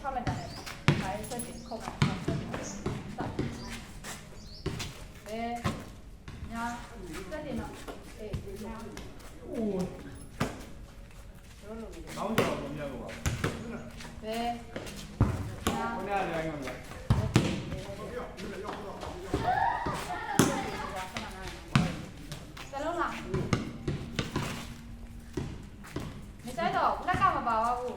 ထောက်လိုက်တာလေဒါရေးဆက်တင်ခုတ်တာဆက်တင်စဘယ်ညာဆက်တင်တော့အေးညာโอ้ကောင်းကြောင်မြတ်ကောပါဘယ်ညာဘယ်ညာရိုင်းမှာစလုံးလားမဆိုင်တော့လက်ကမပါဘူး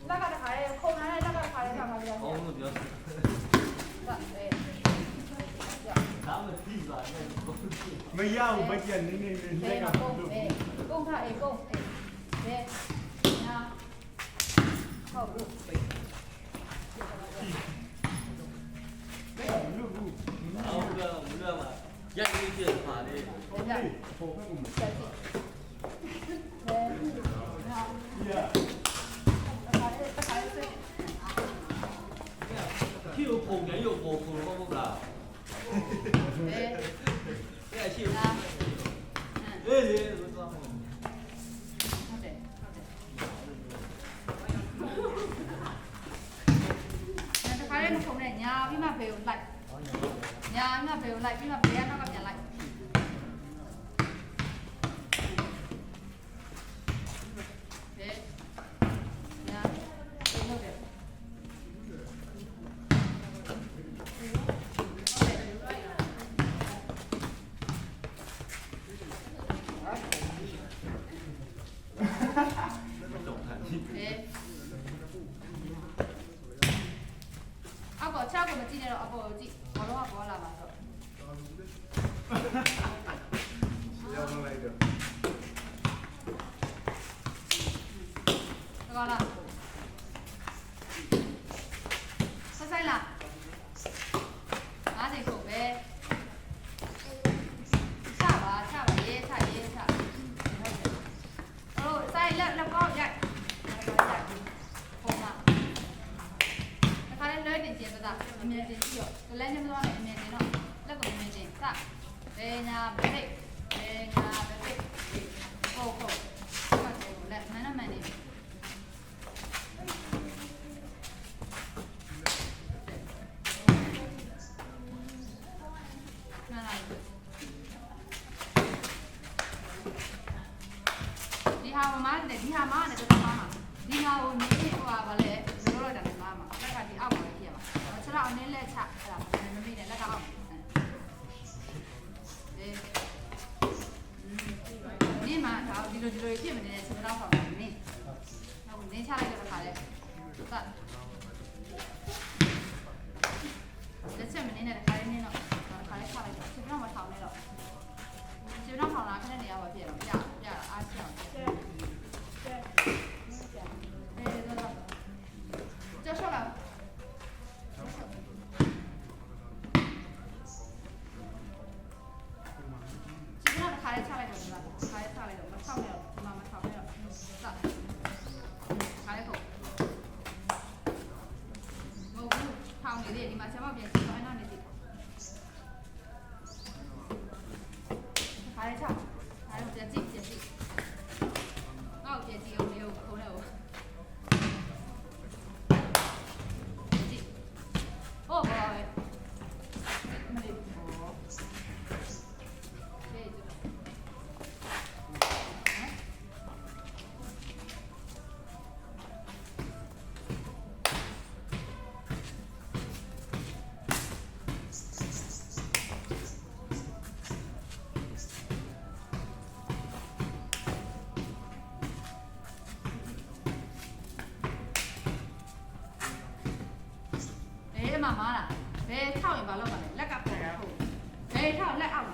လက်ကတခါလေခုံထားတဲ့လက်ကတခါလေထားမှာပြန်အောင်လို့ပြောတာမရဘူးမကြက်နေလက်ကကုန်းထားအေးကုန်းအေးဘယ်ညာဟုတ်ဘူးလူဘူးအော်ဒါမလို့မှာရက်ကြီးပြည့်ပါလေဟုတ်တယ်ပုံဖက်ကိုဆက်ကြည့်ဘယ်ညာที่อยู่ผมเนี่ยอยู่โบคุณก็พวกเราเนี่ยชื่อเอ๊ะรู้ตัวมั้ยဟုတ်တယ်တခါလေးမခုံနဲ့ညာပြီးမှဘေကိုလိုက်ညာပြီးမှဘေကိုလိုက်ပြီးမှဘေကနောက်ကပြန်လိုက်အောက်ပေါ်6ကိုမကြည့်နဲ့တော့အပေါ်ကိုကြည့်ဘာလို့ကပေါ်လာမှာတော့ရောက်လာလိုက်တော့ကောလားဆက်ဆိုင်လားအားစိတ်ကိုပဲချပါရေးချဟုတ်တယ်ဟိုဆိုင်လက်ပေါက်ရိုက်လွယ်တင်ကျင်ပါအမြင်တင်ကြည့်တော့လည်းညမသွားနဲ့အမြင်တင်တော့လက်ကိုအမြင်တင်စဘယ်ညာဘယ်ညာဘယ်ဟုတ်လက်မနမန်နေဒီဟာမမနဲ့ဒီဟာမနဲ့တော့မမဒီဟာကိုနေဟိုပါလေဘယ်လိုလုပ်တာလဲမမအဖက်ကဒီအောက်ပါလေပြရပါခြေထောက်အနည်းလက်ချအဲ့ဒါမမေ့နဲ့လက်ကအောက်ဒီမှာဒါဒီလိုဖြစ်မနေတဲ့ခြေထောက်ဆောင်နေနေဟုတ်နေချလိုက်တဲ့ခါလဲသတ်လက်ချက်မနေတဲ့ခါလေးနေတော့ခါလေးချလိုက်တော့ခြေထောက်မထောင်နဲ့တော့ခြေထောက်ထောင်လာခနဲ့နေရာပါပြရတော့ပြအားချအောင်就说了。基本上卡在下来就是了，卡在下来的，我唱没有，妈妈唱没有，是，卡在口。我唱没得，你妈千万别记，我那里记。卡在唱，卡在别记。哦，别记，我没有口了我。哦，不好意思，没得。妈妈啦，别套一把老板的，那个不好，别套那奥。